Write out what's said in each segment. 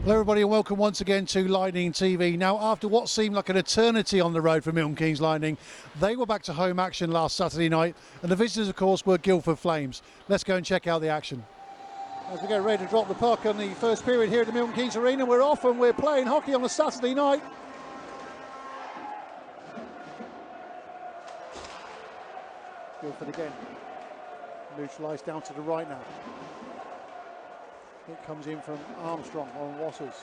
Hello everybody and welcome once again to Lightning TV. Now, after what seemed like an eternity on the road for Milton Keynes Lightning, they were back to home action last Saturday night, and the visitors of course were Guildford Flames. Let's go and check out the action. As we get ready to drop the puck on the first period here at the Milton Keynes Arena, we're off and we're playing hockey on a Saturday night. Guildford again, neutralised down to the right now. It comes in from Armstrong on Watters.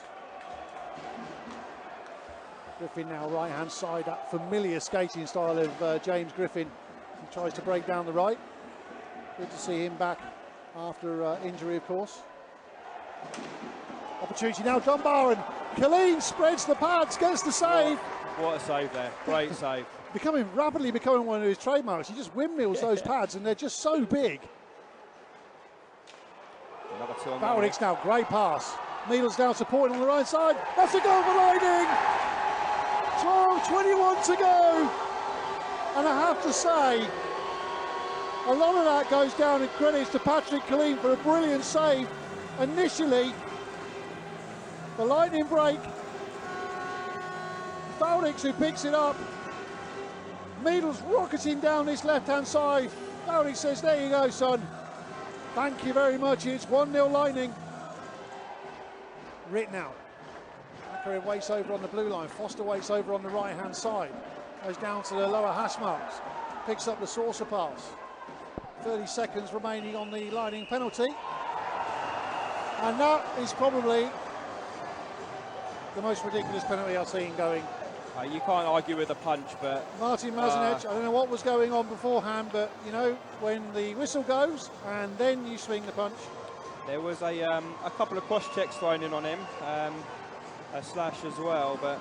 Griffin now right hand side, that familiar skating style of James Griffin. He tries to break down the right. Good to see him back after injury, of course. Opportunity now, Dunbar, and Killeen spreads the pads, gets the save. What a save there, great save. Rapidly becoming one of his trademarks. He just windmills those pads and they're just so big. Bowdix now, great pass. Needles down supporting on the right side. That's a goal for Lightning! 12:21 to go. And I have to say, a lot of that goes down in credits to Patrick Killeen for a brilliant save. Initially, the Lightning break. Bowdix who picks it up. Needles rocketing down this left-hand side. Bowdix says, there you go, son. Thank you very much. It's 1-0 Lightning. Ritnow. Acker waits over on the blue line. Foster waits over on the right-hand side. Goes down to the lower hash marks. Picks up the saucer pass. 30 seconds remaining on the Lightning penalty. And that is probably the most ridiculous penalty I've seen going. You can't argue with the punch, but... Martin Mazinec, I don't know what was going on beforehand, but, you know, when the whistle goes and then you swing the punch. There was a couple of cross-checks thrown in on him, a slash as well, but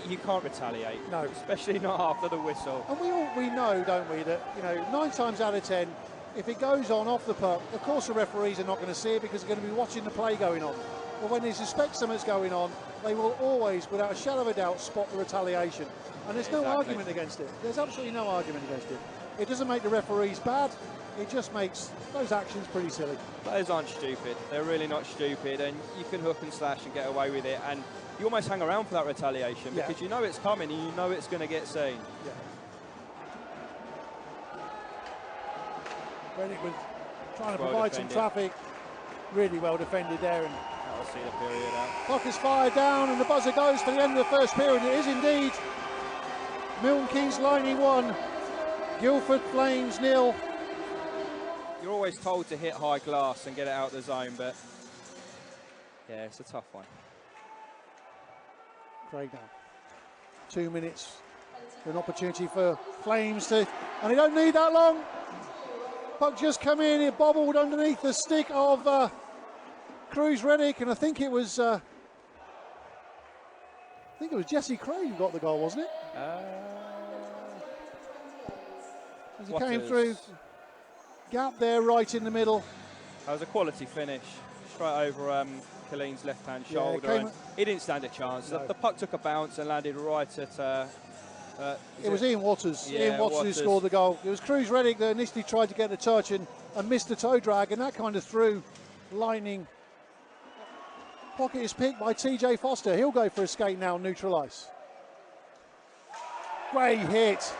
you can't retaliate. No. Especially not after the whistle. And we know, don't we, that, you know, 9 times out of 10, if it goes on off the puck, of course the referees are not going to see it because they're going to be watching the play going on. But when they suspect something's going on, they will always, without a shadow of a doubt, spot the retaliation. And there's no argument against it. There's absolutely no argument against it. It doesn't make the referees bad. It just makes those actions pretty silly. Those aren't stupid. They're really not stupid. And you can hook and slash and get away with it. And you almost hang around for that retaliation because you know it's coming and you know it's going to get seen. Yeah. Reddick was trying to provide some traffic. Really well defended there. And that'll see the period out. Puck is fired down and the buzzer goes for the end of the first period. It is indeed Milton Keynes Lightning 1, Guildford Flames 0. You're always told to hit high glass and get it out of the zone, but yeah, it's a tough one. Craig now. 2 minutes for an opportunity for Flames to, and they don't need that long. Puck just come in, it bobbled underneath the stick of Cruz Reddick, and I think it was Jesse Craig who got the goal, wasn't it? As he came through, gap there right in the middle. That was a quality finish, straight over Killeen's left-hand shoulder, and he didn't stand a chance. No. The puck took a bounce and landed right at... it was Ian Watters. Yeah, Ian Watters who scored the goal. It was Cruz Reddick that initially tried to get the touch and missed the toe drag, and that kind of threw Lightning. Pocket is picked by TJ Foster. He'll go for a skate now, neutral ice. Great hit.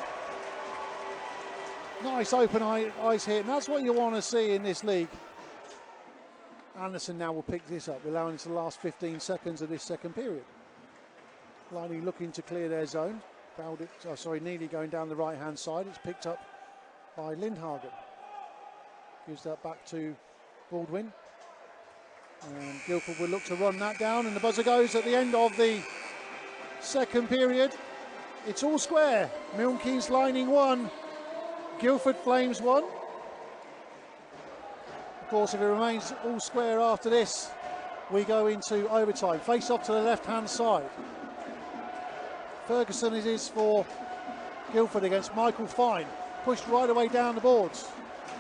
Nice open ice hit, and that's what you want to see in this league. Anderson now will pick this up, allowing it to the last 15 seconds of this second period. Lightning looking to clear their zone. Neely going down the right-hand side. It's picked up by Lindhagen. Gives that back to Baldwin. And Guildford will look to run that down, and the buzzer goes at the end of the second period. It's all square. Milton Keynes Lightning 1, Guildford Flames 1. Of course, if it remains all square after this, we go into overtime. Face off to the left-hand side. Ferguson it is for Guildford against Michael Fine. Pushed right away down the boards.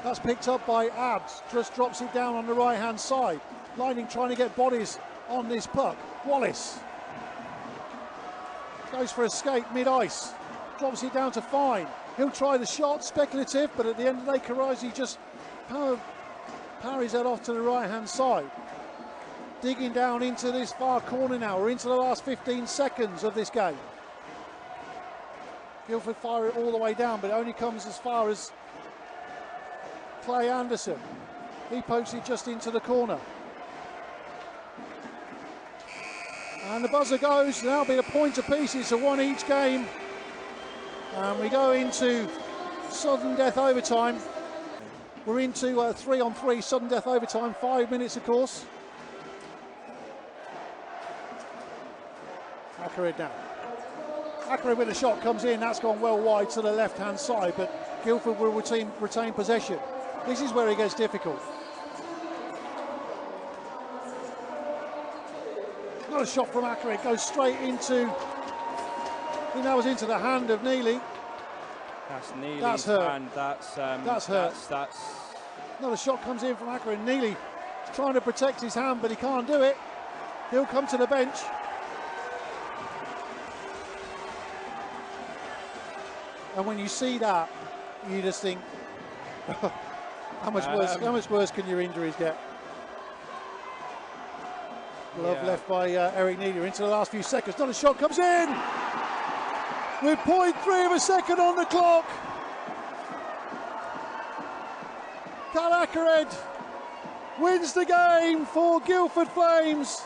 That's picked up by Abs. Just drops it down on the right-hand side. Lightning trying to get bodies on this puck. Wallace goes for a skate mid-ice. Drops it down to Fine. He'll try the shot, speculative, but at the end of the day, Karazi just parries that off to the right-hand side. digging down into this far corner now. We're into the last 15 seconds of this game. Guildford fire it all the way down, but it only comes as far as Clay Anderson. He pokes it just into the corner. And the buzzer goes. There'll be a point apiece. It's a one each game. And we go into sudden death overtime. We're into 3-on-3 sudden death overtime. 5 minutes, of course. Ackred now. Ackred with a shot comes in. That's gone well wide to the left-hand side, but Guildford will retain possession. This is where it gets difficult. Not a shot from Ackred. It goes straight into. I think that was into the hand of Neely. That's Neely's that's hurt. hand. That's hurt. That's. Another shot comes in from Ackred. Neely trying to protect his hand, but he can't do it. He'll come to the bench. And when you see that, you just think, how much worse can your injuries get? Glove left by Eric Neely into the last few seconds. Not a shot comes in with 0.3 of a second on the clock. Cal Ackred wins the game for Guildford Flames.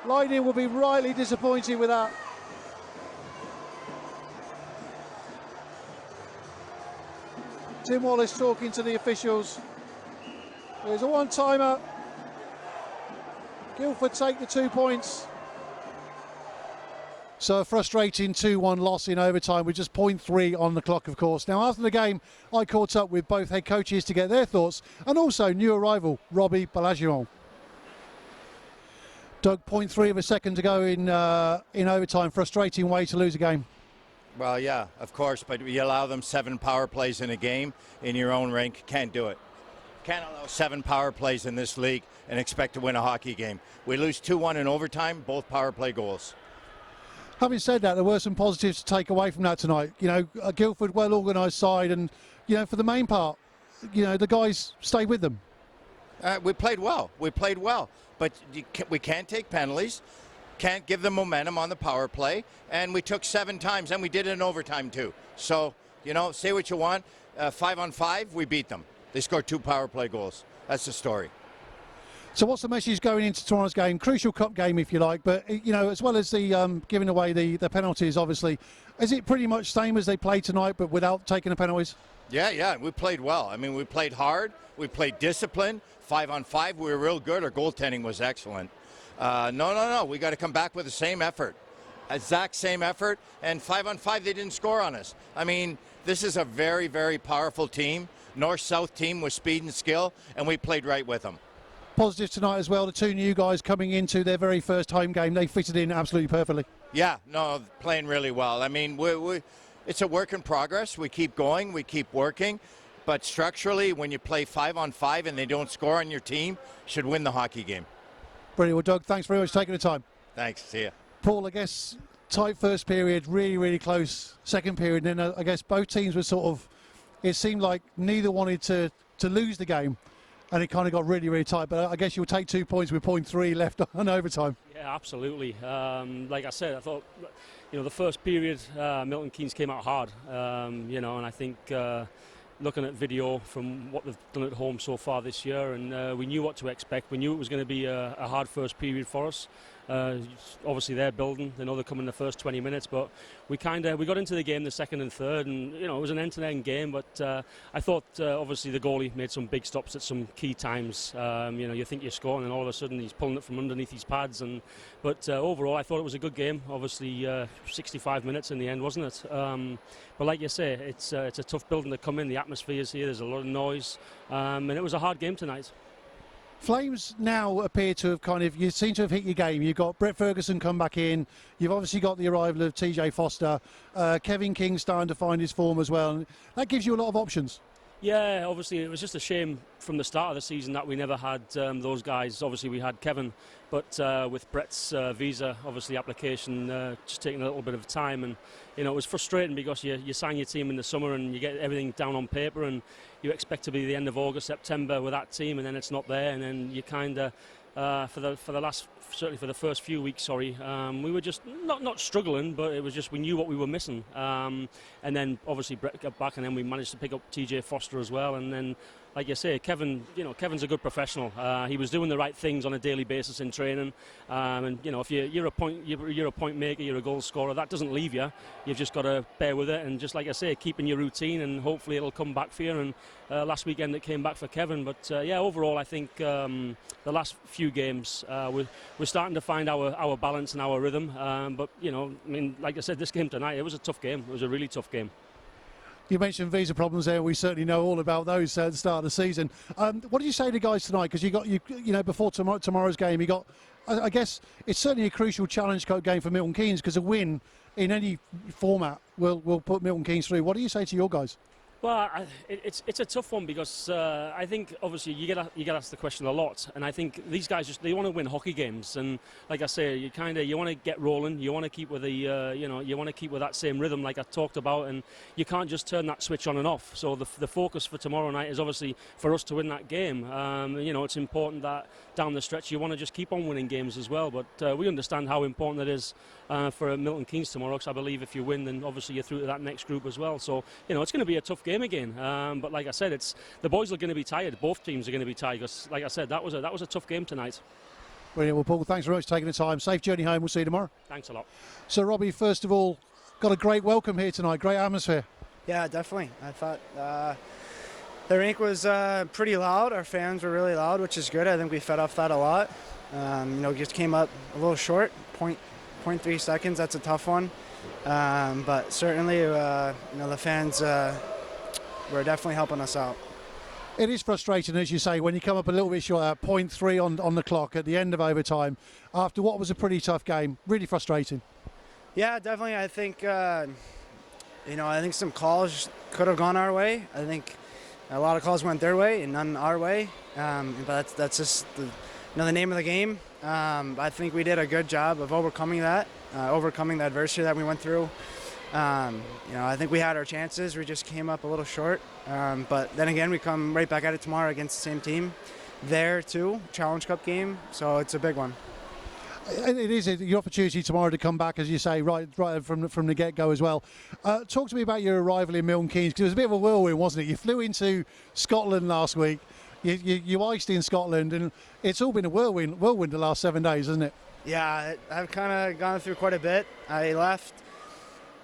Lightning will be rightly disappointed with that. Tim Wallace talking to the officials. There's a one-timer. Guildford take the 2 points. So a frustrating 2-1 loss in overtime with just 0.3 on the clock, of course. Now, after the game, I caught up with both head coaches to get their thoughts, and also new arrival, Robbie Balagiron. Doug, 0.3 of a second to go in overtime. Frustrating way to lose a game. Well, yeah, of course, but you allow them 7 power plays in a game in your own rink. Can't do it. Can't allow 7 power plays in this league and expect to win a hockey game. We lose 2-1 in overtime, both power play goals. Having said that, there were some positives to take away from that tonight. You know, a Guildford well-organised side, and, you know, for the main part, you know, the guys stayed with them. We played well. But we can't take penalties. Can't give them momentum on the power play, and we took 7 times, and we did it in overtime too. So, you know, say what you want. 5-on-5, we beat them. They scored 2 power play goals. That's the story. So what's the message going into tomorrow's game? Crucial cup game, if you like, but, you know, as well as the giving away the penalties, obviously, is it pretty much same as they played tonight, but without taking the penalties? Yeah, we played well. I mean, we played hard. We played disciplined. 5-on-5, we were real good. Our goaltending was excellent. No. We got to come back with the same effort. Exact same effort. And 5-on-5, they didn't score on us. I mean, this is a very, very powerful team. North-South team with speed and skill, and we played right with them. Positive tonight as well. The 2 new guys coming into their very first home game. They fitted in absolutely perfectly. Yeah, no, playing really well. I mean, it's a work in progress. We keep going. We keep working. But structurally, when you play 5-on-5 and they don't score on your team, should win the hockey game. Brilliant. Well, Doug, thanks very much for taking the time. Thanks. See ya. Paul, I guess tight first period, really, really close second period. And then I guess both teams were sort of, it seemed like neither wanted to lose the game. And it kind of got really, really tight. But I guess you'll take 2 points with 0.3 left on overtime. Yeah, absolutely. Like I said, I thought, you know, the first period, Milton Keynes came out hard, you know, and I think looking at video from what they've done at home so far this year, and we knew what to expect. We knew it was going to be a hard first period for us. Obviously they're building, they know they're coming the first 20 minutes, but we got into the game the second and third, and you know, it was an end-to-end game, but I thought obviously the goalie made some big stops at some key times. You know, you think you're scoring and all of a sudden he's pulling it from underneath his pads, but overall I thought it was a good game. Obviously 65 minutes in the end, wasn't it? But like you say, it's a tough building to come in. The atmosphere is here, there's a lot of noise, and it was a hard game tonight. Flames now appear to have you seem to have hit your game. You've got Brett Ferguson come back in. You've obviously got the arrival of TJ Foster. Kevin King starting to find his form as well. And that gives you a lot of options. Yeah, obviously it was just a shame from the start of the season that we never had those guys. Obviously we had Kevin, but with Brett's visa, obviously application just taking a little bit of time, and it was frustrating because you sign your team in the summer and you get everything down on paper and you expect to be the end of August, September with that team, and then it's not there, and then you kind of certainly for the first few weeks, we were just not struggling, but it was just we knew what we were missing. And then obviously Brett got back, and then we managed to pick up TJ Foster as well. And then, like you say, Kevin, Kevin's a good professional. He was doing the right things on a daily basis in training. And if you're a point maker, you're a goal scorer, that doesn't leave you. You've just got to bear with it, and just like I say, keeping your routine, and hopefully it'll come back for you. And last weekend it came back for Kevin. But overall, I think the last few games we're starting to find our balance and our rhythm. But like I said, this game tonight, it was a tough game. It was a really tough game. You mentioned visa problems there. We certainly know all about those at the start of the season. What did you say to guys tonight? Because before tomorrow's game, you got. I guess it's certainly a crucial challenge game for Milton Keynes, because a win in any format will put Milton Keynes through. What do you say to your guys? Well, it's a tough one, because I think obviously you get asked the question a lot, and I think these guys they want to win hockey games, and like I say, you want to get rolling, you want to keep with you want to keep with that same rhythm like I talked about, and you can't just turn that switch on and off. So the focus for tomorrow night is obviously for us to win that game. It's important that down the stretch you want to just keep on winning games as well, but we understand how important it is for Milton Keynes tomorrow, because I believe if you win, then obviously you're through to that next group as well. So it's going to be a tough game again, but like I said, the boys are going to be tired. Both teams are going to be tired, because like I said, that was a tough game tonight. Brilliant. Well, Paul, thanks very much for taking the time. Safe journey home. We'll see you tomorrow. Thanks a lot. So, Robbie, first of all, got a great welcome here tonight. Great atmosphere. Yeah, definitely. I thought the rink was pretty loud. Our fans were really loud, which is good. I think we fed off that a lot. Just came up a little short, 0.3 seconds. That's a tough one. But certainly, the fans were definitely helping us out. It is frustrating, as you say, when you come up a little bit short, 0.3 on the clock at the end of overtime, after what was a pretty tough game. Really frustrating. Yeah, definitely. I think, I think some calls could have gone our way. I think a lot of calls went their way and none our way. But that's just the name of the game. I think we did a good job of overcoming the adversity that we went through. I think we had our chances. We just came up a little short. But then again, we come right back at it tomorrow against the same team there too, Challenge Cup game. So it's a big one. It is your opportunity tomorrow to come back, as you say, right from the get-go as well. Talk to me about your arrival in Milton Keynes, because it was a bit of a whirlwind, wasn't it? You flew into Scotland last week. You iced in Scotland, and it's all been a whirlwind the last 7 days, hasn't it? Yeah, I've kind of gone through quite a bit. I left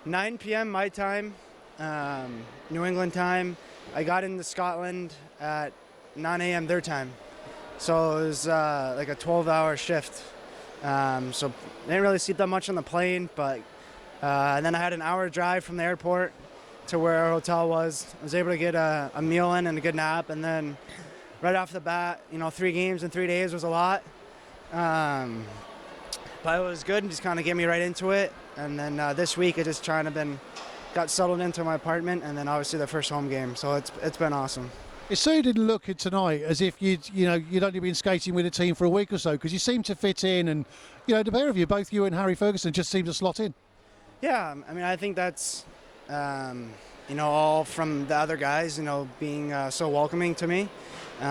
9 p.m. my time, New England time. I got into Scotland at 9 a.m. their time. So it was like a 12-hour shift. So I didn't really sleep that much on the plane, but then I had an hour drive from the airport to where our hotel was. I was able to get a meal in and a good nap, and then right off the bat, 3 games in 3 days was a lot. But it was good and just kind of get me right into it. And then this week I just got settled into my apartment, and then obviously the first home game. So it's been awesome. It certainly didn't look tonight as if you'd only been skating with a team for a week or so, because you seem to fit in, and the pair of you, both you and Harry Ferguson, just seem to slot in. Yeah, I mean, I think that's all from the other guys, being so welcoming to me. We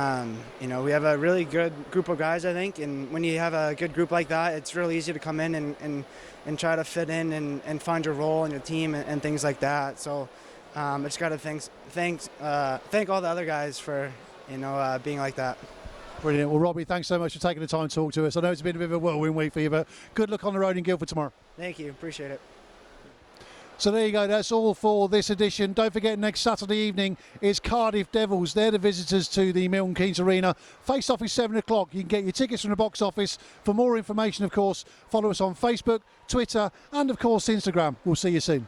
have a really good group of guys, I think, and when you have a good group like that, it's really easy to come in and try to fit in and find your role in your team and things like that. So I just got to thank all the other guys for being like that. Brilliant. Well, Robbie, thanks so much for taking the time to talk to us. I know it's been a bit of a whirlwind week for you, but good luck on the road in Guildford tomorrow. Thank you. Appreciate it. So there you go, that's all for this edition. Don't forget, next Saturday evening is Cardiff Devils. They're the visitors to the Milton Keynes Arena. Face-off is 7 o'clock. You can get your tickets from the box office. For more information, of course, follow us on Facebook, Twitter, and of course Instagram. We'll see you soon.